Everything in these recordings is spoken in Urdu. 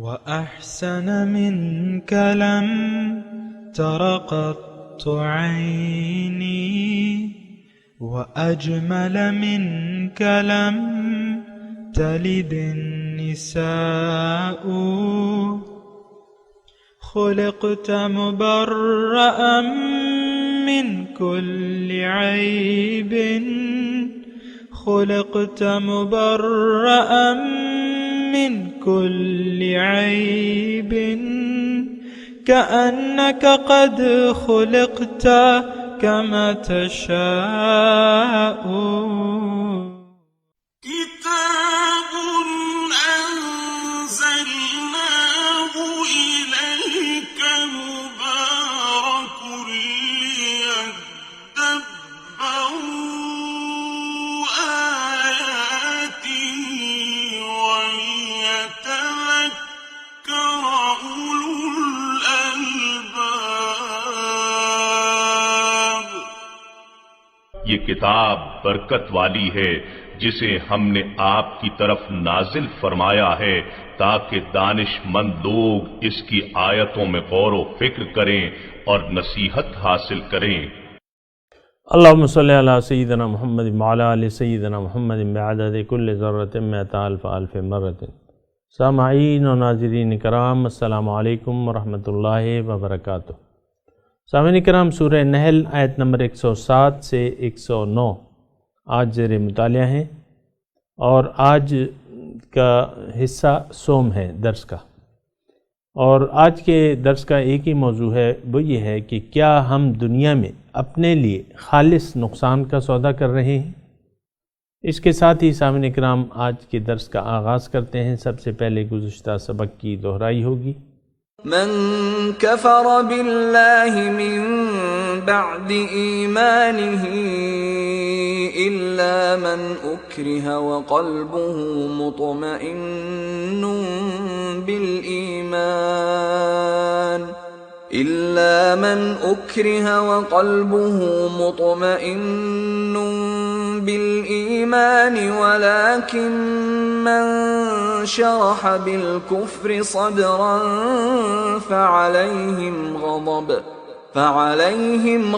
وأحسن منك لم تر قط عيني، وأجمل منك لم تلد النساء. خلقت مبرأ من كل عيب، خلقت مبرأ من كل عيب، كأنك قد خلقت كما تشاء. كتاب أنزلناه إليك مبارك ليدبروا آياته وليتذكر أولو الألباب. یہ کتاب برکت والی ہے جسے ہم نے آپ کی طرف نازل فرمایا ہے تاکہ دانش مند لوگ اس کی آیتوں میں غور و فکر کریں اور نصیحت حاصل کریں۔ اللہم صلی علی سیدنا محمد وعلی آل سیدنا محمد بعدد کل ذرۃ مئۃ الف الف مرۃ۔ سامعین و ناظرین کرام، السلام علیکم ورحمۃ اللہ وبرکاتہ۔ سامعین کرام، سورہ نحل آیت نمبر 107 سے 109 آج زیر مطالعہ ہیں، اور آج کا حصہ سوم ہے درس کا، اور آج کے درس کا ایک ہی موضوع ہے، وہ یہ ہے کہ کیا ہم دنیا میں اپنے لیے خالص نقصان کا سودا کر رہے ہیں؟ اس کے ساتھ ہی سامعین کرام آج کے درس کا آغاز کرتے ہیں۔ سب سے پہلے گزشتہ سبق کی دہرائی ہوگی۔ من كفر بالله من بعد إيمانه إلا من أكره وقلبه مطمئن بالإيمان ولكن من شرح بالكفر صدرا فعليهم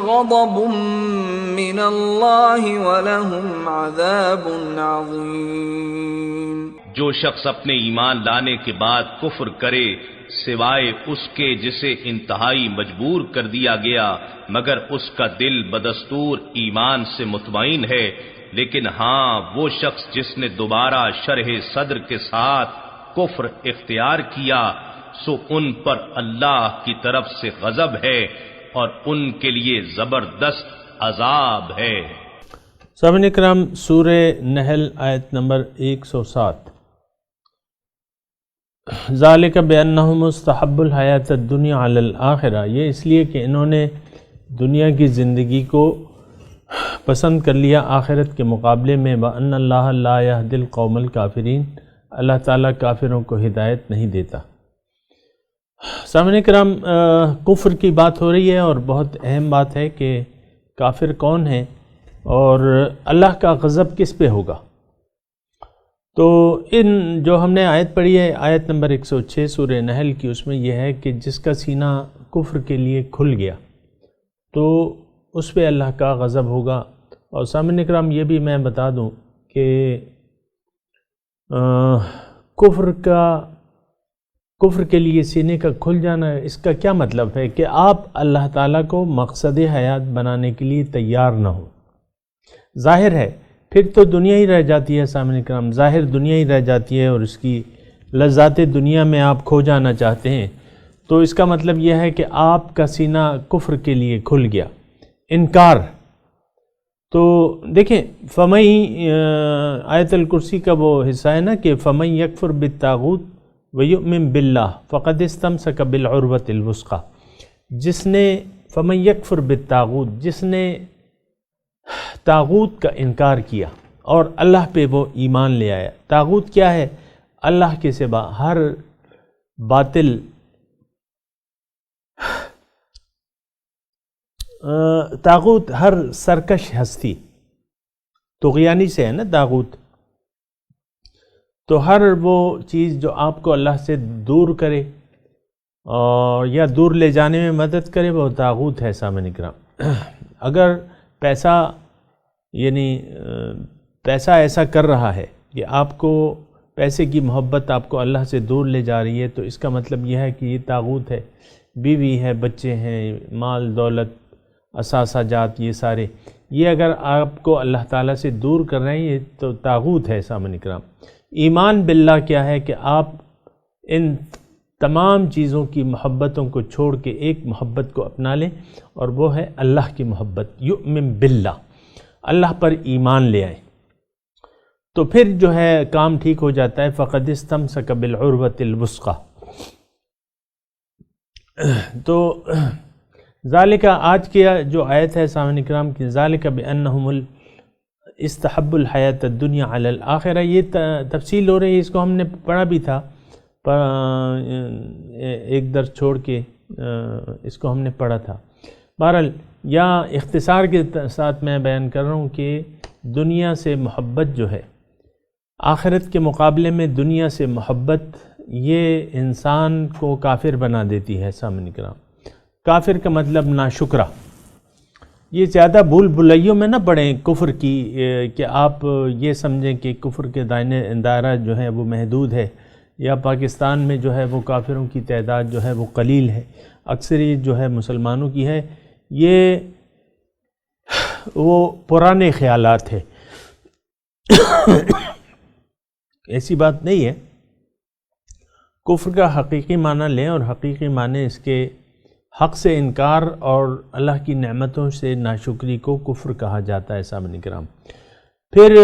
غضب من الله ولهم عذاب عظيم۔ جو شخص اپنے ایمان لانے کے بعد کفر کرے سوائے اس کے جسے انتہائی مجبور کر دیا گیا، مگر اس کا دل بدستور ایمان سے مطمئن ہے، لیکن ہاں وہ شخص جس نے دوبارہ شرح صدر کے ساتھ کفر اختیار کیا، سو ان پر اللہ کی طرف سے غضب ہے اور ان کے لیے زبردست عذاب ہے۔ سامعین کرام، سورہ نحل آیت نمبر 107۔ ذالک بانہم مستحب الحیات الدنیا علی الآخرہ، یہ اس لیے کہ انہوں نے دنیا کی زندگی کو پسند کر لیا آخرت کے مقابلے میں۔ وَأَنَّ اللَّهَ لَا يَهْدِي الْقَوْمَ الْكَافِرِينَ، اللہ تعالیٰ کافروں کو ہدایت نہیں دیتا۔ سامعین کرام، کفر کی بات ہو رہی ہے، اور بہت اہم بات ہے کہ کافر کون ہیں اور اللہ کا غضب کس پہ ہوگا۔ تو ان جو ہم نے آیت پڑھی ہے، آیت نمبر 106 سورہ نحل کی، اس میں یہ ہے کہ جس کا سینہ کفر کے لیے کھل گیا تو اس پہ اللہ کا غضب ہوگا۔ اور سامعین کرام، یہ بھی میں بتا دوں کہ کفر کے لیے سینے کا کھل جانا، اس کا کیا مطلب ہے کہ آپ اللہ تعالیٰ کو مقصد حیات بنانے کے لیے تیار نہ ہو۔ ظاہر ہے پھر تو دنیا ہی رہ جاتی ہے، سامعین کرام، ظاہر دنیا ہی رہ جاتی ہے، اور اس کی لذات دنیا میں آپ کھو جانا چاہتے ہیں، تو اس کا مطلب یہ ہے کہ آپ کا سینہ کفر کے لیے کھل گیا۔ انکار تو دیکھیں، آیت الکرسی کا وہ حصہ ہے نا کہ فَمَن يَكْفُرْ بِالطَّاغُوتِ وَيُؤْمِن بِاللَّهِ فَقَدِ اسْتَمْسَكَ بِالْعُرْوَةِ الْوُثْقَىٰ، جس نے فَمَن يَكْفُرْ بِالطَّاغُوتِ، جس نے طاغوت کا انکار کیا اور اللہ پہ وہ ایمان لے آیا۔ طاغوت کیا ہے؟ اللہ کے سوا ہر باطل طاغوت، ہر سرکش ہستی، طغیانی سے ہے نا طاغوت، تو ہر وہ چیز جو آپ کو اللہ سے دور کرے اور یا دور لے جانے میں مدد کرے وہ طاغوت ہے سامعین کرام۔ اگر پیسہ یعنی پیسہ ایسا کر رہا ہے کہ آپ کو پیسے کی محبت آپ کو اللہ سے دور لے جا رہی ہے تو اس کا مطلب یہ ہے کہ یہ طاغوت ہے۔ بیوی ہے، بچے ہیں، مال دولت، اثاثہ جات، یہ سارے یہ اگر آپ کو اللہ تعالیٰ سے دور کر رہے ہیں یہ تو طاغوت ہے سامعین کرام۔ ایمان باللہ کیا ہے کہ آپ ان تمام چیزوں کی محبتوں کو چھوڑ کے ایک محبت کو اپنا لیں اور وہ ہے اللہ کی محبت، یؤمن باللہ، اللہ پر ایمان لے آئیں تو پھر جو ہے کام ٹھیک ہو جاتا ہے۔ فقد استمسک بالعروۃ الوثقی۔ تو ذالک، آج کی جو آیت ہے سامعین کرام کی، ذالک بانہم استحب الحیات الدنیا علی الآخرہ، یہ تفصیل ہو رہی ہے، اس کو ہم نے پڑھا بھی تھا، ایک درس چھوڑ کے اس کو ہم نے پڑھا تھا۔ بہرحال یا اختصار کے ساتھ میں بیان کر رہا ہوں کہ دنیا سے محبت جو ہے، آخرت کے مقابلے میں دنیا سے محبت یہ انسان کو کافر بنا دیتی ہے سامعین کرام۔ کافر کا مطلب ناشکرہ۔ یہ زیادہ بھول بھلائیوں میں نہ پڑیں کفر کی کہ آپ یہ سمجھیں کہ کفر کے دائرہ جو ہے وہ محدود ہے، یا پاکستان میں جو ہے وہ کافروں کی تعداد جو ہے وہ قلیل ہے، اکثریت جو ہے مسلمانوں کی ہے، یہ وہ پرانے خیالات ہیں، ایسی بات نہیں ہے۔ کفر کا حقیقی معنی لیں، اور حقیقی معنی اس کے حق سے انکار اور اللہ کی نعمتوں سے ناشکری کو کفر کہا جاتا ہے سامعین کرام۔ پھر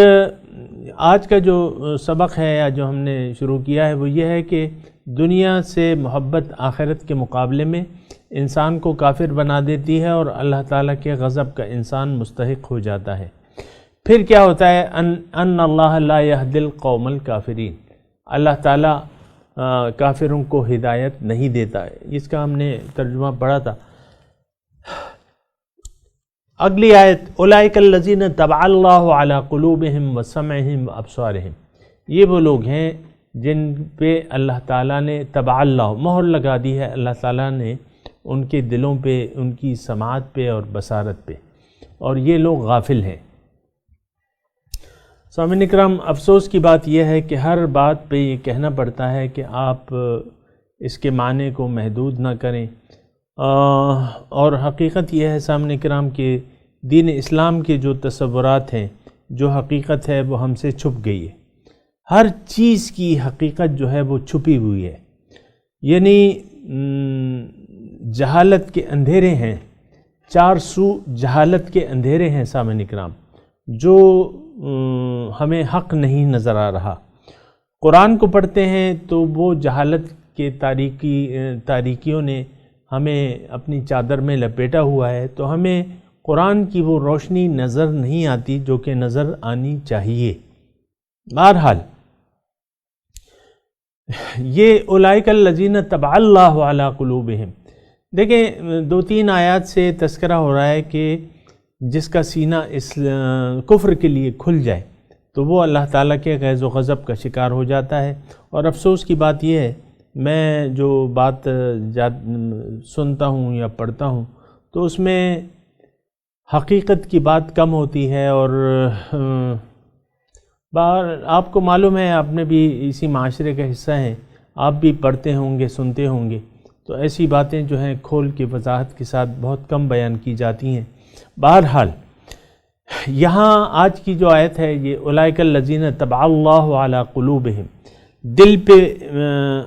آج کا جو سبق ہے یا جو ہم نے شروع کیا ہے وہ یہ ہے کہ دنیا سے محبت آخرت کے مقابلے میں انسان کو کافر بنا دیتی ہے اور اللہ تعالیٰ کے غضب کا انسان مستحق ہو جاتا ہے۔ پھر کیا ہوتا ہے؟ ان اللہ لا یہدی القوم الکافرین، اللہ تعالیٰ کافروں کو ہدایت نہیں دیتا ہے۔ اس کا ہم نے ترجمہ پڑھا تھا۔ اگلی آیت، اولئک الذین طبع اللہ علی قلوبہم وسمعہم وابصارہم، یہ وہ لوگ ہیں جن پہ اللہ تعالیٰ نے طبع اللہ، مہر لگا دی ہے اللہ تعالیٰ نے ان کے دلوں پہ، ان کی سماعت پہ اور بصارت پہ، اور یہ لوگ غافل ہیں۔ سامعین اکرام، افسوس کی بات یہ ہے کہ ہر بات پہ یہ کہنا پڑتا ہے کہ آپ اس کے معنی کو محدود نہ کریں، اور حقیقت یہ ہے سامعین اکرام کہ دین اسلام کے جو تصورات ہیں، جو حقیقت ہے وہ ہم سے چھپ گئی ہے۔ ہر چیز کی حقیقت جو ہے وہ چھپی ہوئی ہے، یعنی جہالت کے اندھیرے ہیں، چار سو جہالت کے اندھیرے ہیں سامعین اکرام، جو ہمیں حق نہیں نظر آ رہا۔ قرآن کو پڑھتے ہیں تو وہ جہالت کے تاریکیوں نے ہمیں اپنی چادر میں لپیٹا ہوا ہے، تو ہمیں قرآن کی وہ روشنی نظر نہیں آتی جو کہ نظر آنی چاہیے۔ بہرحال یہ اولئک الذین طبع اللہ علی قلوبہم، دیکھیں دو تین آیات سے تذکرہ ہو رہا ہے کہ جس کا سینہ اس کفر کے لیے کھل جائے تو وہ اللہ تعالیٰ کے غیظ و غضب کا شکار ہو جاتا ہے۔ اور افسوس کی بات یہ ہے، میں جو بات سنتا ہوں یا پڑھتا ہوں تو اس میں حقیقت کی بات کم ہوتی ہے، اور آپ کو معلوم ہے، آپ نے بھی اسی معاشرے کا حصہ ہیں، آپ بھی پڑھتے ہوں گے، سنتے ہوں گے، تو ایسی باتیں جو ہیں کھول کے وضاحت کے ساتھ بہت کم بیان کی جاتی ہیں۔ بہرحال یہاں آج کی جو آیت ہے یہ اولئک الذین طبع اللہ علی قلوبہم، دل پہ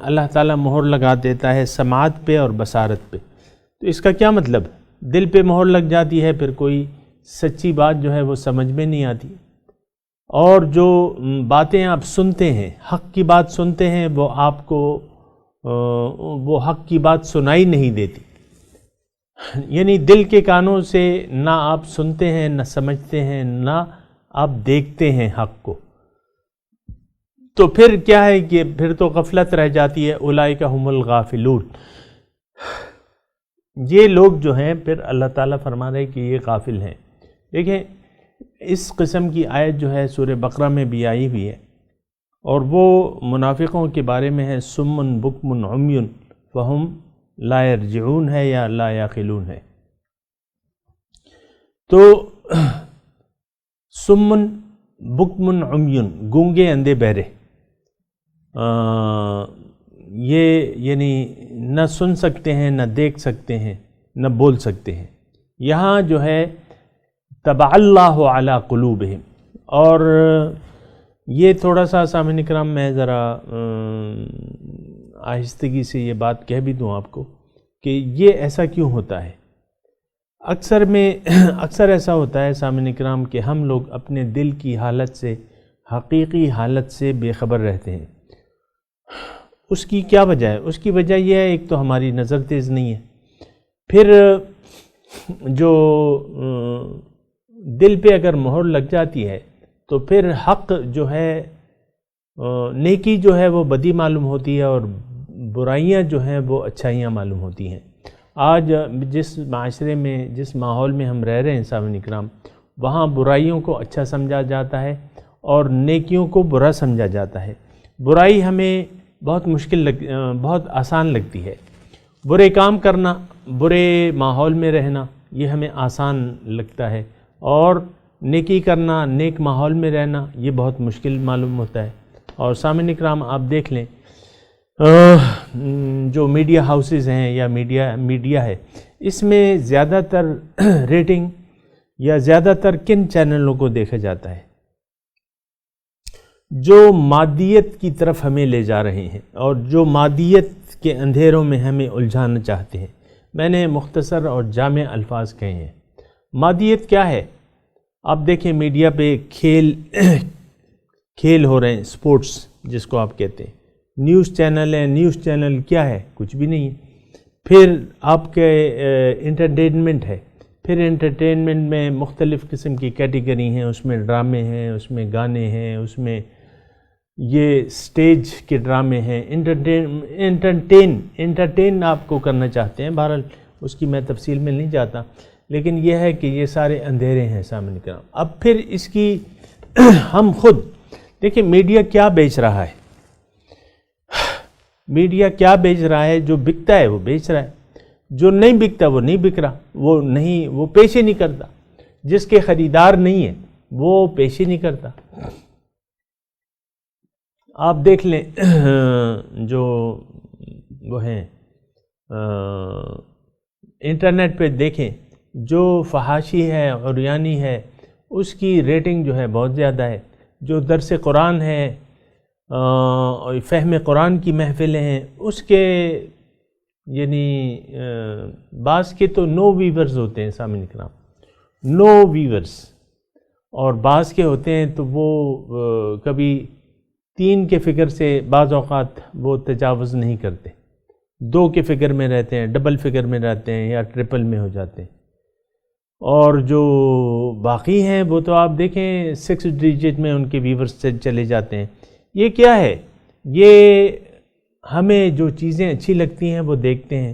اللہ تعالیٰ مہر لگا دیتا ہے، سماعت پہ اور بصارت پہ۔ تو اس کا کیا مطلب؟ دل پہ مہر لگ جاتی ہے، پھر کوئی سچی بات جو ہے وہ سمجھ میں نہیں آتی، اور جو باتیں آپ سنتے ہیں، حق کی بات سنتے ہیں، وہ آپ کو وہ حق کی بات سنائی نہیں دیتی، یعنی دل کے کانوں سے نہ آپ سنتے ہیں، نہ سمجھتے ہیں، نہ آپ دیکھتے ہیں حق کو۔ تو پھر کیا ہے کہ پھر تو غفلت رہ جاتی ہے۔ اولئک هم الغافلون، یہ لوگ جو ہیں پھر اللہ تعالیٰ فرما رہے کہ یہ غافل ہیں۔ دیکھیں اس قسم کی آیت جو ہے سورہ بقرہ میں بھی آئی ہوئی ہے، اور وہ منافقوں کے بارے میں ہے سمن بکمن عمیٌ فہم لا یرجعون ہے یا لا یعقلون ہے۔ تو سمن بکمن عمیٌ، گونگے اندھے بہرے، یہ یعنی نہ سن سکتے ہیں، نہ دیکھ سکتے ہیں، نہ بول سکتے ہیں۔ یہاں جو ہے طبع اللہ علی قلوبہم، اور یہ تھوڑا سا سامعین کرام میں ذرا آہستگی سے یہ بات کہہ بھی دوں آپ کو کہ یہ ایسا کیوں ہوتا ہے۔ اکثر ایسا ہوتا ہے سامعین کرام کہ ہم لوگ اپنے دل کی حالت سے، حقیقی حالت سے بے خبر رہتے ہیں۔ اس کی کیا وجہ ہے؟ اس کی وجہ یہ ہے، ایک تو ہماری نظر تیز نہیں ہے، پھر جو دل پہ اگر مہر لگ جاتی ہے تو پھر حق جو ہے، نیکی جو ہے وہ بدی معلوم ہوتی ہے، اور برائیاں جو ہیں وہ اچھائیاں معلوم ہوتی ہیں۔ آج جس معاشرے میں، جس ماحول میں ہم رہ رہے ہیں سامعین اکرام، وہاں برائیوں کو اچھا سمجھا جاتا ہے اور نیکیوں کو برا سمجھا جاتا ہے۔ برائی ہمیں بہت بہت آسان لگتی ہے، برے کام کرنا، برے ماحول میں رہنا یہ ہمیں آسان لگتا ہے، اور نیکی کرنا، نیک ماحول میں رہنا یہ بہت مشکل معلوم ہوتا ہے۔ اور سامعین اکرام آپ دیکھ لیں، جو میڈیا ہاؤسز ہیں یا میڈیا ہے، اس میں زیادہ تر ریٹنگ یا زیادہ تر کن چینلوں کو دیکھا جاتا ہے؟ جو مادیت کی طرف ہمیں لے جا رہے ہیں اور جو مادیت کے اندھیروں میں ہمیں الجھانا چاہتے ہیں۔ میں نے مختصر اور جامع الفاظ کہے ہیں۔ مادیت کیا ہے؟ آپ دیکھیں میڈیا پہ کھیل ہو رہے ہیں، سپورٹس جس کو آپ کہتے ہیں، نیوز چینل ہے، نیوز چینل کیا ہے؟ کچھ بھی نہیں ہے۔ پھر آپ کے انٹرٹینمنٹ ہے، پھر انٹرٹینمنٹ میں مختلف قسم کی کیٹیگری ہیں، اس میں ڈرامے ہیں، اس میں گانے ہیں، اس میں یہ سٹیج کے ڈرامے ہیں، انٹرٹین آپ کو کرنا چاہتے ہیں۔ بہرحال اس کی میں تفصیل میں نہیں جاتا، لیکن یہ ہے کہ یہ سارے اندھیرے ہیں سامنے کرام۔ اب پھر اس کی ہم خود دیکھیں میڈیا کیا بیچ رہا ہے، میڈیا کیا بیچ رہا ہے؟ جو بکتا ہے وہ بیچ رہا ہے، جو نہیں بکتا وہ نہیں بک رہا، وہ پیش ہی نہیں کرتا، جس کے خریدار نہیں ہے وہ پیش ہی نہیں کرتا۔ آپ دیکھ لیں جو وہ ہیں انٹرنیٹ پہ دیکھیں، جو فحاشی ہے، عریانی ہے، اس کی ریٹنگ جو ہے بہت زیادہ ہے۔ جو درس قرآن ہے، فہم قرآن کی محفلیں ہیں، اس کے یعنی بعض کے تو نو ویورز ہوتے ہیں سامعین کرام، نو ویورز، اور بعض کے ہوتے ہیں تو وہ کبھی 3 کے فگر سے بعض اوقات وہ تجاوز نہیں کرتے، 2 کے فگر میں رہتے ہیں، ڈبل فگر میں رہتے ہیں یا ٹرپل میں ہو جاتے ہیں۔ اور جو باقی ہیں وہ تو آپ دیکھیں 6 ڈیجٹ میں ان کے ویورز سے چلے جاتے ہیں۔ یہ کیا ہے؟ یہ ہمیں جو چیزیں اچھی لگتی ہیں وہ دیکھتے ہیں،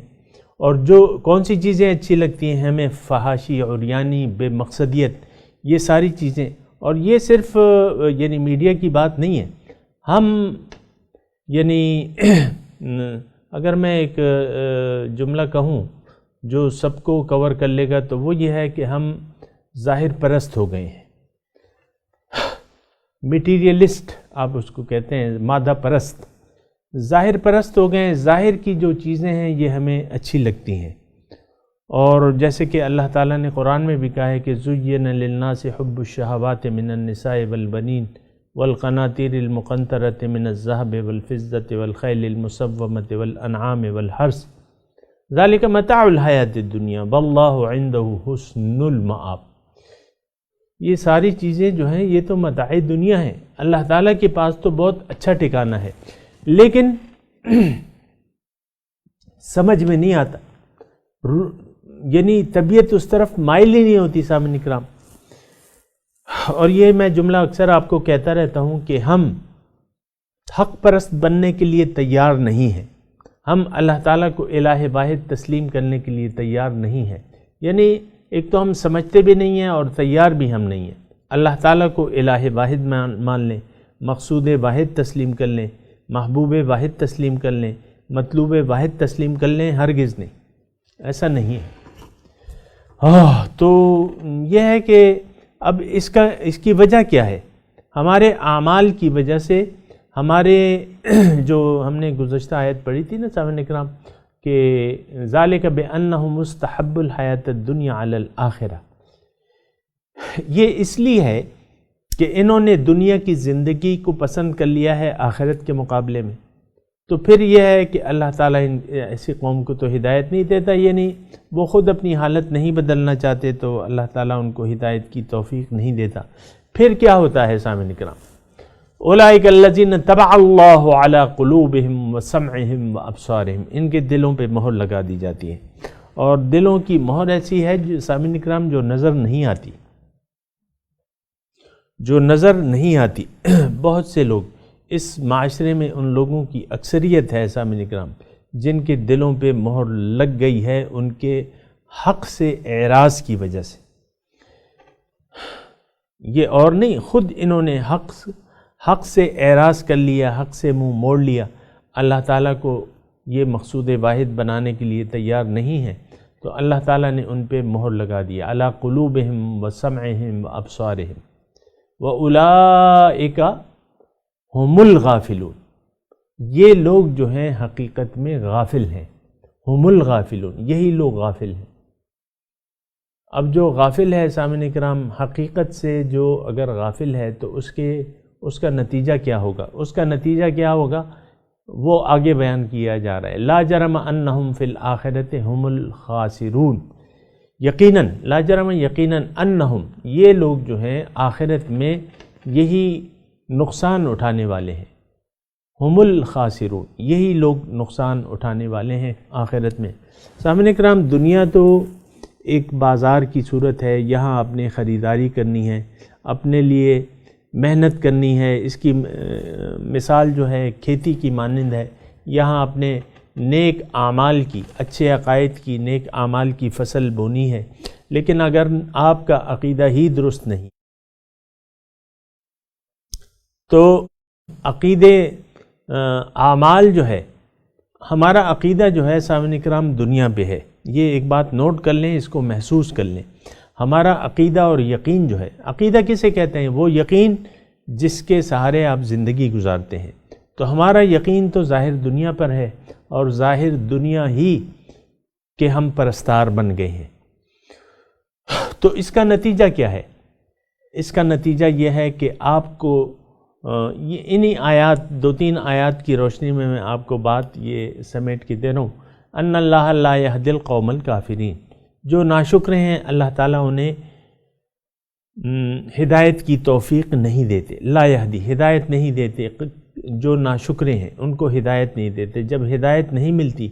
اور جو کون سی چیزیں اچھی لگتی ہیں ہمیں؟ فحاشی، عریانی، بے مقصدیت، یہ ساری چیزیں۔ اور یہ صرف یعنی میڈیا کی بات نہیں ہے، ہم یعنی اگر میں ایک جملہ کہوں جو سب کو کور کر لے گا تو وہ یہ ہے کہ ہم ظاہر پرست ہو گئے ہیں، میٹیریلسٹ آپ اس کو کہتے ہیں، مادہ پرست، ظاہر پرست ہو گئے ہیں۔ ظاہر کی جو چیزیں ہیں یہ ہمیں اچھی لگتی ہیں، اور جیسے کہ اللہ تعالیٰ نے قرآن میں بھی کہا ہے کہ زُيِّنَ لِلنَّاسِ حُبُّ الشَّهَوَاتِ مِنَ النِّسَاءِ وَالْبَنِينَ وَالْقَنَاطِيرِ الْمُقَنطَرَةِ مِنَ الذَّهَبِ وَالْفِضَّةِ وَالْخَيْلِ الْمُسَوَّمَةِ وَالْأَنْعَامِ وَالْحَرْثِ ذَلِكَ مَتَاعُ الْحَيَاةِ الدُّنْيَا وَاللَّهُ عِندَهُ حُسْنُ الْمَآبِ۔ یہ ساری چیزیں جو ہیں یہ تو متاع دنیا ہیں، اللہ تعالیٰ کے پاس تو بہت اچھا ٹھکانہ ہے، لیکن سمجھ میں نہیں آتا، یعنی طبیعت اس طرف مائل ہی نہیں ہوتی سامعین کرام۔ اور یہ میں جملہ اکثر آپ کو کہتا رہتا ہوں کہ ہم حق پرست بننے کے لیے تیار نہیں ہیں، ہم اللہ تعالیٰ کو الہ واحد تسلیم کرنے کے لیے تیار نہیں ہیں، یعنی ایک تو ہم سمجھتے بھی نہیں ہیں اور تیار بھی ہم نہیں ہیں۔ اللہ تعالیٰ کو الہ واحد مان لیں، مقصود واحد تسلیم کر لیں، محبوب واحد تسلیم کر لیں، مطلوب واحد تسلیم کر لیں، ہرگز نہیں، ایسا نہیں ہے۔ تو یہ ہے کہ اب اس کی وجہ کیا ہے؟ ہمارے اعمال کی وجہ سے، ہمارے جو ہم نے گزشتہ آیت پڑھی تھی نا سامعین کرام کہ ذالک بأنہم مستحب الحیات الدنیا علی الآخرہ، یہ اس لیے ہے کہ انہوں نے دنیا کی زندگی کو پسند کر لیا ہے آخرت کے مقابلے میں۔ تو پھر یہ ہے کہ اللہ تعالیٰ ایسی قوم کو تو ہدایت نہیں دیتا، یہ نہیں وہ خود اپنی حالت نہیں بدلنا چاہتے تو اللہ تعالیٰ ان کو ہدایت کی توفیق نہیں دیتا۔ پھر کیا ہوتا ہے سامعین کرام؟ اولئک الذین طبع اللہ علی قلوبہم وسمعہم وابصارہم، ان کے دلوں پہ مہر لگا دی جاتی ہے، اور دلوں کی مہر ایسی ہے جو سامعین کرام جو نظر نہیں آتی، جو نظر نہیں آتی۔ بہت سے لوگ اس معاشرے میں ان لوگوں کی اکثریت ہے سامعین کرام جن کے دلوں پہ مہر لگ گئی ہے ان کے حق سے اعراض کی وجہ سے، یہ اور نہیں، خود انہوں نے حق سے اعراض کر لیا، حق سے منہ موڑ لیا، اللہ تعالیٰ کو یہ مقصود واحد بنانے کے لیے تیار نہیں ہے، تو اللہ تعالیٰ نے ان پہ مہر لگا دیا، علی قلوبہم وسمعہم وابصارہم وَأُولَئِكَ هُمُ الْغَافِلُونَ، یہ لوگ جو ہیں حقیقت میں غافل ہیں، ہم الغافلون، یہی لوگ غافل ہیں۔ اب جو غافل ہے سامعین کرام حقیقت سے جو اگر غافل ہے تو اس کا نتیجہ کیا ہوگا؟ اس کا نتیجہ کیا ہوگا وہ آگے بیان کیا جا رہا ہے۔ لا جرم انہم فی الآخرۃ ہم الخاسرون، یقیناً، لا جرم یقیناً، انہم، یہ لوگ جو ہیں آخرت میں یہی نقصان اٹھانے والے ہیں، ہم الخاسرون، یہی لوگ نقصان اٹھانے والے ہیں آخرت میں۔ سامعین کرام دنیا تو ایک بازار کی صورت ہے، یہاں آپ نے خریداری کرنی ہے، اپنے لیے محنت کرنی ہے، اس کی مثال جو ہے کھیتی کی مانند ہے، یہاں اپنے نیک اعمال کی، اچھے عقائد کی، نیک اعمال کی فصل بونی ہے، لیکن اگر آپ کا عقیدہ ہی درست نہیں تو عقیدے اعمال جو ہے، ہمارا عقیدہ جو ہے سامعین کرام دنیا پہ ہے، یہ ایک بات نوٹ کر لیں، اس کو محسوس کر لیں۔ ہمارا عقیدہ اور یقین جو ہے، عقیدہ کسے کہتے ہیں؟ وہ یقین جس کے سہارے آپ زندگی گزارتے ہیں، تو ہمارا یقین تو ظاہر دنیا پر ہے، اور ظاہر دنیا ہی کہ ہم پرستار بن گئے ہیں۔ تو اس کا نتیجہ کیا ہے؟ اس کا نتیجہ یہ ہے کہ آپ کو انہی آیات، 2-3 آیات کی روشنی میں آپ کو بات یہ سمیٹ کے دے رہا ہوں، ان اللہ لا یہدی القوم الکافرین، جو ناشکرے ہیں اللہ تعالیٰ انہیں ہدایت کی توفیق نہیں دیتے، لا یہدی، ہدایت نہیں دیتے، جو ناشکرے ہیں ان کو ہدایت نہیں دیتے۔ جب ہدایت نہیں ملتی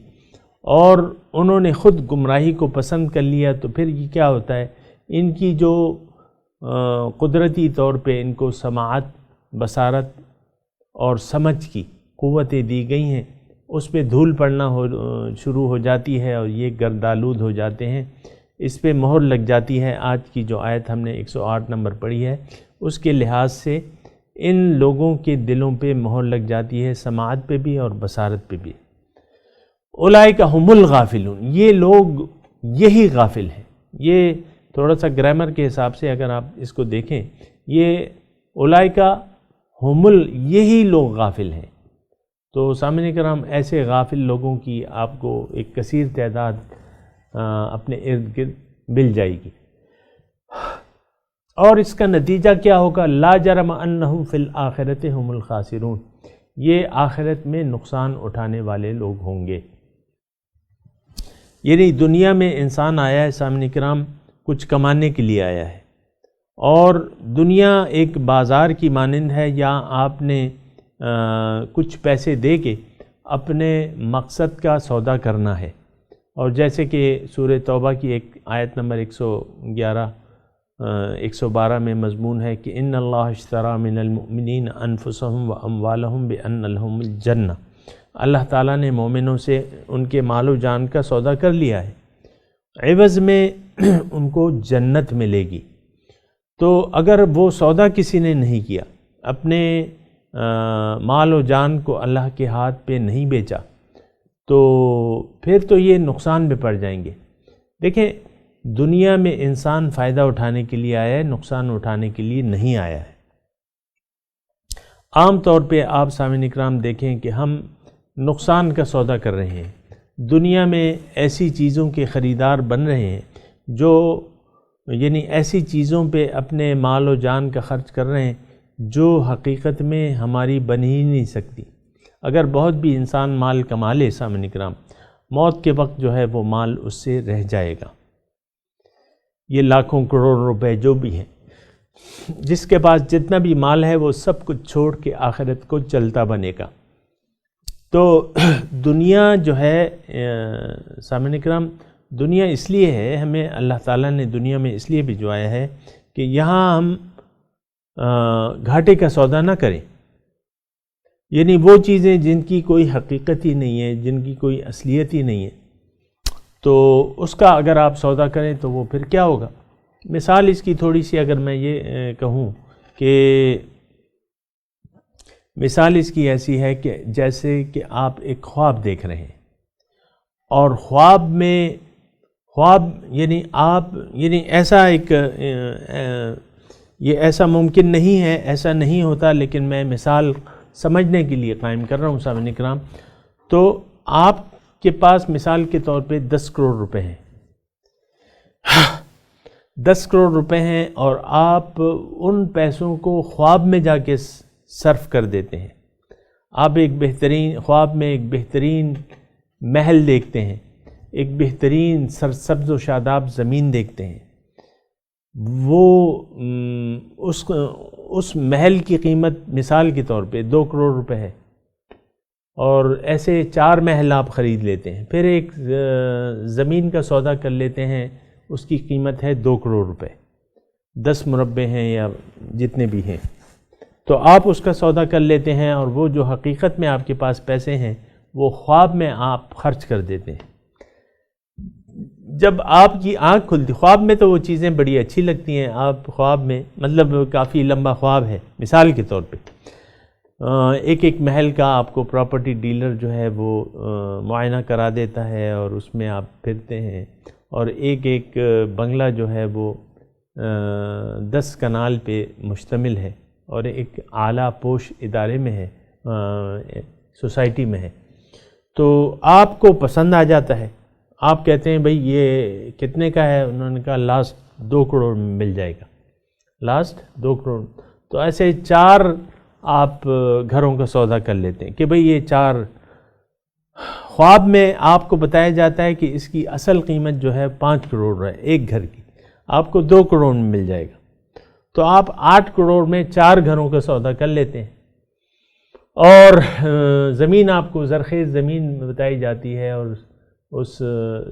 اور انہوں نے خود گمراہی کو پسند کر لیا تو پھر یہ کیا ہوتا ہے؟ ان کی جو قدرتی طور پہ ان کو سماعت، بصارت اور سمجھ کی قوتیں دی گئی ہیں، اس پہ دھول پڑنا شروع ہو جاتی ہے اور یہ گردآلود ہو جاتے ہیں، اس پہ مہر لگ جاتی ہے۔ آج کی جو آیت ہم نے 108 نمبر پڑھی ہے اس کے لحاظ سے ان لوگوں کے دلوں پہ مہر لگ جاتی ہے، سماعت پہ بھی اور بصارت پہ بھی۔ اولئک ہم الغافلون، یہ لوگ یہی غافل ہیں۔ یہ تھوڑا سا گرامر کے حساب سے اگر آپ اس کو دیکھیں، یہ اولئک ہم یہی لوگ غافل ہیں۔ تو سامعین کرام ایسے غافل لوگوں کی آپ کو ایک کثیر تعداد اپنے ارد گرد مل جائے گی، اور اس کا نتیجہ کیا ہوگا؟ لا جرم انہم فی الآخرۃ ہم الخاسرون، یہ آخرت میں نقصان اٹھانے والے لوگ ہوں گے۔ یعنی دنیا میں انسان آیا ہے سامعین کرام کچھ کمانے کے لیے آیا ہے، اور دنیا ایک بازار کی مانند ہے، یا آپ نے کچھ پیسے دے کے اپنے مقصد کا سودا کرنا ہے۔ اور جیسے کہ سورہ توبہ کی ایک آیت نمبر 112 میں مضمون ہے کہ ان اللہ اشتری من المؤمنین انفسهم واموالهم بان لهم الجنہ، اللہ تعالیٰ نے مومنوں سے ان کے مال و جان کا سودا کر لیا ہے، عوض میں ان کو جنت ملے گی۔ تو اگر وہ سودا کسی نے نہیں کیا، اپنے مال و جان کو اللہ کے ہاتھ پہ نہیں بیچا تو پھر تو یہ نقصان میں پڑ جائیں گے۔ دیکھیں، دنیا میں انسان فائدہ اٹھانے کے لیے آیا ہے، نقصان اٹھانے کے لیے نہیں آیا ہے۔ عام طور پہ آپ سامعین اکرام دیکھیں کہ ہم نقصان کا سودا کر رہے ہیں، دنیا میں ایسی چیزوں کے خریدار بن رہے ہیں جو یعنی ایسی چیزوں پہ اپنے مال و جان کا خرچ کر رہے ہیں جو حقیقت میں ہماری بن ہی نہیں سکتی۔ اگر بہت بھی انسان مال کما لے سامعین اکرام، موت کے وقت جو ہے وہ مال اس سے رہ جائے گا۔ یہ لاکھوں کروڑ روپے جو بھی ہیں، جس کے پاس جتنا بھی مال ہے وہ سب کچھ چھوڑ کے آخرت کو چلتا بنے گا۔ تو دنیا جو ہے سامعین اکرام، دنیا اس لیے ہے، ہمیں اللہ تعالیٰ نے دنیا میں اس لیے بھجوایا ہے کہ یہاں ہم گھاٹے کا سودا نہ کریں، یعنی وہ چیزیں جن کی کوئی حقیقت ہی نہیں ہے، جن کی کوئی اصلیت ہی نہیں ہے، تو اس کا اگر آپ سودا کریں تو وہ پھر کیا ہوگا۔ مثال اس کی تھوڑی سی اگر میں یہ کہوں کہ مثال اس کی ایسی ہے کہ جیسے کہ آپ ایک خواب دیکھ رہے ہیں، اور خواب یعنی آپ یعنی ایسا ایک یہ ایسا ممکن نہیں ہے، ایسا نہیں ہوتا، لیکن میں مثال سمجھنے کے لیے قائم کر رہا ہوں سامعین اکرام۔ تو آپ کے پاس مثال کے طور پہ 10 کروڑ روپے ہیں، 10 کروڑ روپے ہیں، اور آپ ان پیسوں کو خواب میں جا کے صرف کر دیتے ہیں۔ آپ ایک بہترین خواب میں ایک بہترین محل دیکھتے ہیں، ایک بہترین سرسبز و شاداب زمین دیکھتے ہیں، وہ اس محل کی قیمت مثال کے طور پہ 2 کروڑ روپے ہے، اور ایسے 4 محل آپ خرید لیتے ہیں، پھر ایک زمین کا سودا کر لیتے ہیں، اس کی قیمت ہے 2 کروڑ روپے، 10 مربع ہیں یا جتنے بھی ہیں، تو آپ اس کا سودا کر لیتے ہیں، اور وہ جو حقیقت میں آپ کے پاس پیسے ہیں وہ خواب میں آپ خرچ کر دیتے ہیں۔ جب آپ کی آنکھ کھلتی، خواب میں تو وہ چیزیں بڑی اچھی لگتی ہیں، آپ خواب میں مطلب کافی لمبا خواب ہے مثال کے طور پہ، ایک ایک محل کا آپ کو پراپرٹی ڈیلر جو ہے وہ معائنہ کرا دیتا ہے، اور اس میں آپ پھرتے ہیں، اور ایک ایک بنگلہ جو ہے وہ 10 کنال پہ مشتمل ہے، اور ایک اعلیٰ پوش ادارے میں ہے، سوسائٹی میں ہے، تو آپ کو پسند آ جاتا ہے۔ آپ کہتے ہیں بھئی یہ کتنے کا ہے؟ انہوں نے کہا لاسٹ 2 کروڑ میں مل جائے گا، لاسٹ 2 کروڑ۔ تو ایسے 4 آپ گھروں کا سودا کر لیتے ہیں کہ بھئی یہ 4، خواب میں آپ کو بتایا جاتا ہے کہ اس کی اصل قیمت جو ہے 5 کروڑ ہے ایک گھر کی، آپ کو 2 کروڑ میں مل جائے گا، تو آپ 8 کروڑ میں 4 گھروں کا سودا کر لیتے ہیں، اور زمین آپ کو زرخیز زمین بتائی جاتی ہے، اور اس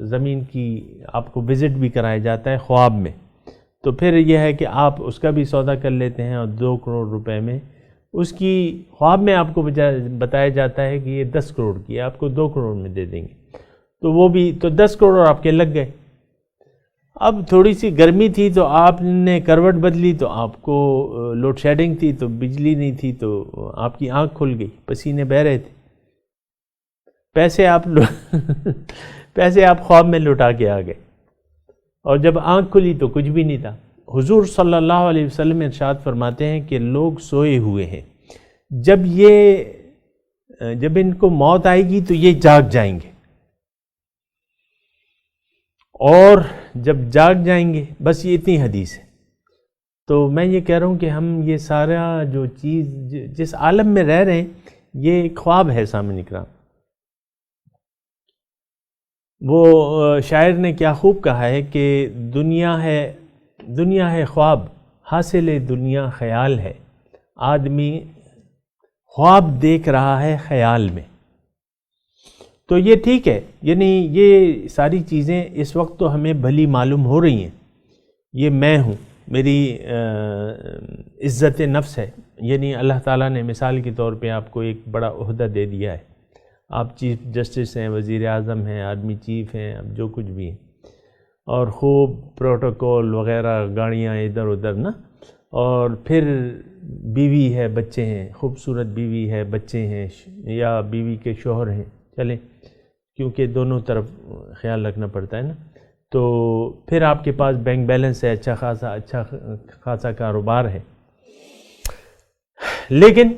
زمین کی آپ کو وزٹ بھی کرایا جاتا ہے خواب میں، تو پھر یہ ہے کہ آپ اس کا بھی سودا کر لیتے ہیں، اور 2 کروڑ روپے میں اس کی خواب میں آپ کو بتایا جاتا ہے کہ یہ 10 کروڑ کی ہے، آپ کو 2 کروڑ میں دے دیں گے، تو وہ بھی تو 10 کروڑ آپ کے لگ گئے۔ اب تھوڑی سی گرمی تھی تو آپ نے کروٹ بدلی، تو آپ کو لوڈ شیڈنگ تھی تو بجلی نہیں تھی، تو آپ کی آنکھ کھل گئی، پسینے بہہ رہے تھے، پیسے آپ خواب میں لوٹا کے آ گئے، اور جب آنکھ کھلی تو کچھ بھی نہیں تھا۔ حضور صلی اللہ علیہ وسلم ارشاد فرماتے ہیں کہ لوگ سوئے ہوئے ہیں، جب ان کو موت آئے گی تو یہ جاگ جائیں گے، اور جب جاگ جائیں گے، بس یہ اتنی حدیث ہے۔ تو میں یہ کہہ رہا ہوں کہ ہم یہ سارا جو چیز جس عالم میں رہ رہے ہیں یہ ایک خواب ہے سامعین اکرام۔ وہ شاعر نے کیا خوب کہا ہے کہ دنیا ہے خواب، حاصل دنیا خیال ہے، آدمی خواب دیکھ رہا ہے خیال میں۔ تو یہ ٹھیک ہے، یعنی یہ ساری چیزیں اس وقت تو ہمیں بھلی معلوم ہو رہی ہیں، یہ میں ہوں، میری عزت نفس ہے، یعنی اللہ تعالیٰ نے مثال کے طور پہ آپ کو ایک بڑا عہدہ دے دیا ہے، آپ چیف جسٹس ہیں، وزیر اعظم ہیں، آرمی چیف ہیں، اب جو کچھ بھی ہیں، اور خوب پروٹوکول وغیرہ، گاڑیاں ادھر ادھر نا، اور پھر بیوی ہے بچے ہیں، خوبصورت بیوی ہے بچے ہیں، یا بیوی کے شوہر ہیں، چلیں کیونکہ دونوں طرف خیال رکھنا پڑتا ہے نا، تو پھر آپ کے پاس بینک بیلنس ہے، اچھا خاصا کاروبار ہے، لیکن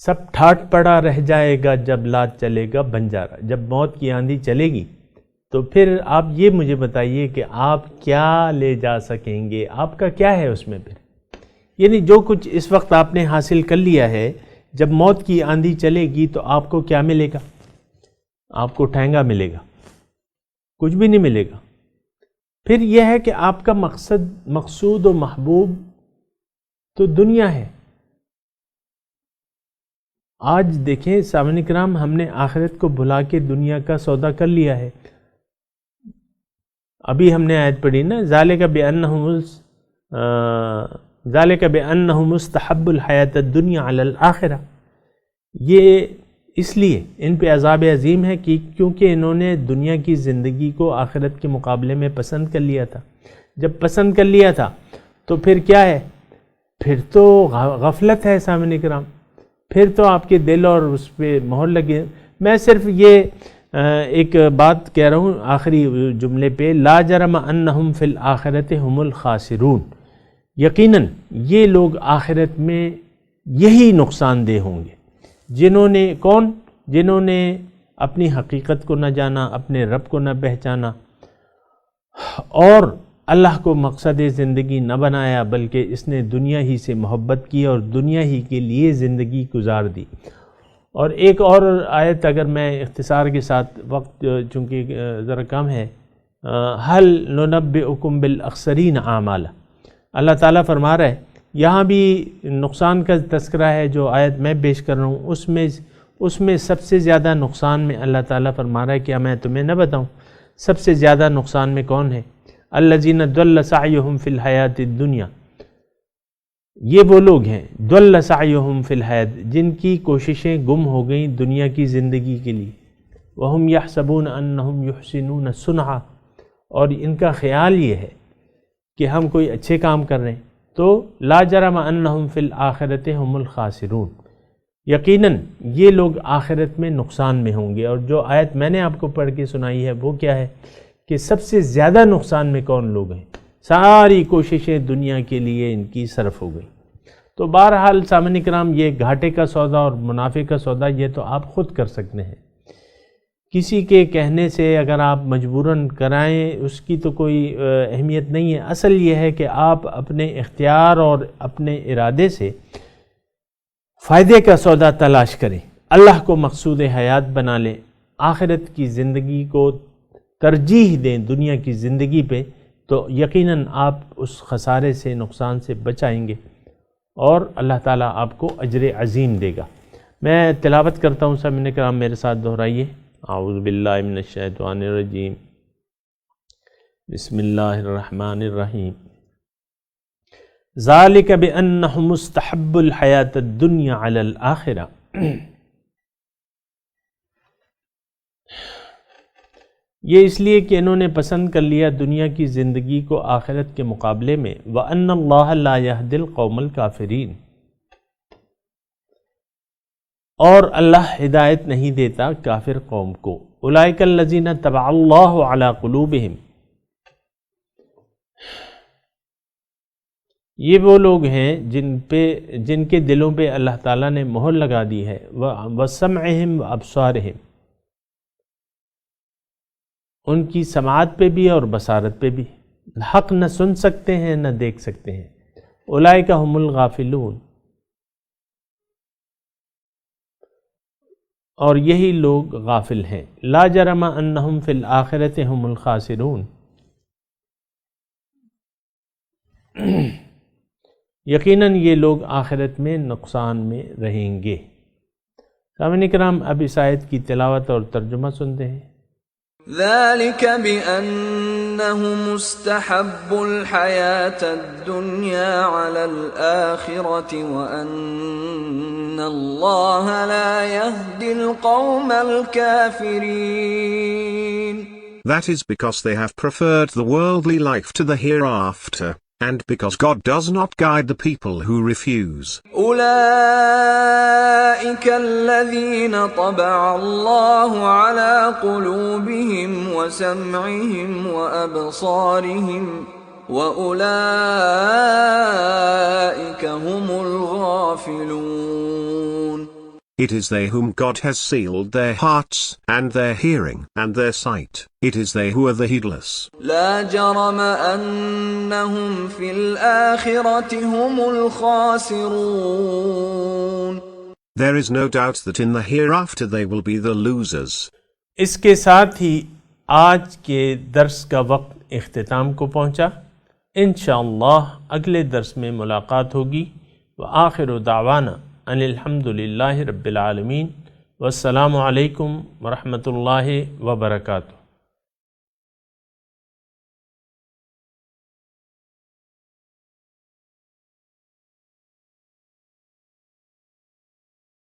سب ٹھاٹ پڑا رہ جائے گا جب لات چلے گا بنجارا، جب موت کی آندھی چلے گی تو پھر آپ یہ مجھے بتائیے کہ آپ کیا لے جا سکیں گے، آپ کا کیا ہے اس میں پھر؟ یعنی جو کچھ اس وقت آپ نے حاصل کر لیا ہے، جب موت کی آندھی چلے گی تو آپ کو کیا ملے گا؟ آپ کو ٹھینگا ملے گا، کچھ بھی نہیں ملے گا۔ پھر یہ ہے کہ آپ کا مقصود و محبوب تو دنیا ہے۔ آج دیکھیں سامعین کرام، ہم نے آخرت کو بھلا کے دنیا کا سودا کر لیا ہے۔ ابھی ہم نے آیت پڑھی نا، ذالک بأنہ مستحب الحیات الدنیا علی الآخرہ، یہ اس لیے ان پہ عذاب عظیم ہے کہ کیونکہ انہوں نے دنیا کی زندگی کو آخرت کے مقابلے میں پسند کر لیا تھا۔ جب پسند کر لیا تھا تو پھر کیا ہے؟ پھر تو غفلت ہے سامعین کرام، پھر تو آپ کے دل اور اس پہ مہر لگے۔ میں صرف یہ ایک بات کہہ رہا ہوں آخری جملے پہ، لا جرم انہم فی الآخرۃ ہم الخاسرون، یقیناً یہ لوگ آخرت میں یہی نقصان دہ ہوں گے، جنہوں نے اپنی حقیقت کو نہ جانا، اپنے رب کو نہ پہچانا، اور اللہ کو مقصد زندگی نہ بنایا، بلکہ اس نے دنیا ہی سے محبت کی اور دنیا ہی کے لیے زندگی گزار دی۔ اور ایک اور آیت اگر میں اختصار کے ساتھ، وقت چونکہ ذرا کم ہے، هل ننبئکم بالاخسرین اعمالا، اللہ تعالیٰ فرما رہا ہے، یہاں بھی نقصان کا تذکرہ ہے۔ جو آیت میں پیش کر رہا ہوں اس میں سب سے زیادہ نقصان میں اللہ تعالیٰ فرما رہا ہے، کیا میں تمہیں نہ بتاؤں سب سے زیادہ نقصان میں کون ہے؟ الذین ضل سعیہم فی الحیات الدنیا، یہ وہ لوگ ہیں ضل سعیہم فی الحیات، جن کی کوششیں گم ہو گئیں دنیا کی زندگی کے لیے، وہم یحسبون انہم یحسنون صنعا، اور ان کا خیال یہ ہے کہ ہم کوئی اچھے کام کر رہے ہیں، تو لا جرم انہم فی الآخرۃ ہم الخاسرون، یقیناً یہ لوگ آخرت میں نقصان میں ہوں گے۔ اور جو آیت میں نے آپ کو پڑھ کے سنائی ہے وہ کیا ہے کہ سب سے زیادہ نقصان میں کون لوگ ہیں؟ ساری کوششیں دنیا کے لیے ان کی صرف ہو گئی۔ تو بہرحال سامعین کرام، یہ گھاٹے کا سودا اور منافع کا سودا یہ تو آپ خود کر سکتے ہیں، کسی کے کہنے سے اگر آپ مجبوراً کرائیں اس کی تو کوئی اہمیت نہیں ہے۔ اصل یہ ہے کہ آپ اپنے اختیار اور اپنے ارادے سے فائدے کا سودا تلاش کریں، اللہ کو مقصود حیات بنا لیں، آخرت کی زندگی کو ترجیح دیں دنیا کی زندگی پہ، تو یقیناً آپ اس خسارے سے، نقصان سے بچائیں گے، اور اللہ تعالیٰ آپ کو اجر عظیم دے گا۔ میں تلاوت کرتا ہوں، سامعین کرام میرے ساتھ دہرائیے۔ اعوذ باللہ من الشیطان الرجیم، بسم اللہ الرحمن الرحیم، ذالک بأنہم مستحب الحیات الدنیا علی الآخرہ، یہ اس لیے کہ انہوں نے پسند کر لیا دنیا کی زندگی کو آخرت کے مقابلے میں، وَأَنَّ اللَّهَ لَا يَهْدِي الْقَوْمَ الْكَافِرِينَ، اور اللہ ہدایت نہیں دیتا کافر قوم کو۔ اولئک الذین طبع اللہ علی قلوبہم، یہ وہ لوگ ہیں جن کے دلوں پہ اللہ تعالیٰ نے مہر لگا دی ہے، وسمعہم وابصارہم، ان کی سماعت پہ بھی اور بصارت پہ بھی، حق نہ سن سکتے ہیں نہ دیکھ سکتے ہیں۔ اولئک ہم الغافلون، اور یہی لوگ غافل ہیں۔ لا جرم انہم فی الآخرۃ ہم الخاسرون، یقیناً یہ لوگ آخرت میں نقصان میں رہیں گے۔ سامعین کرام، اب اس آیت کی تلاوت اور ترجمہ سنتے ہیں۔ ذلك بأنه مستحب الحياة الدنيا على الآخرة وأن الله لا يهدي القوم الكافرين. That is because they have preferred the worldly life to the hereafter, and because God does not guide the people who refuse. أولئك الذين طبع الله على قلوبهم وسمعهم وأبصارهم وأولئك هم الغافلون. It is they whom God has sealed their hearts, and their hearing, and their sight. It is they who are the heedless. لا جرم أنهم في الآخرة هم الخاسرون. There is no doubt that in the hereafter they will be the losers. اس کے ساتھ ہی آج کے درس کا وقت اختتام کو پہنچا. انشاءاللہ اگلے درس میں ملاقات ہوگی. وآخر دعوانا ان الحمدللہ رب العالمین. والسلام علیکم ورحمۃ اللہ وبرکاتہ.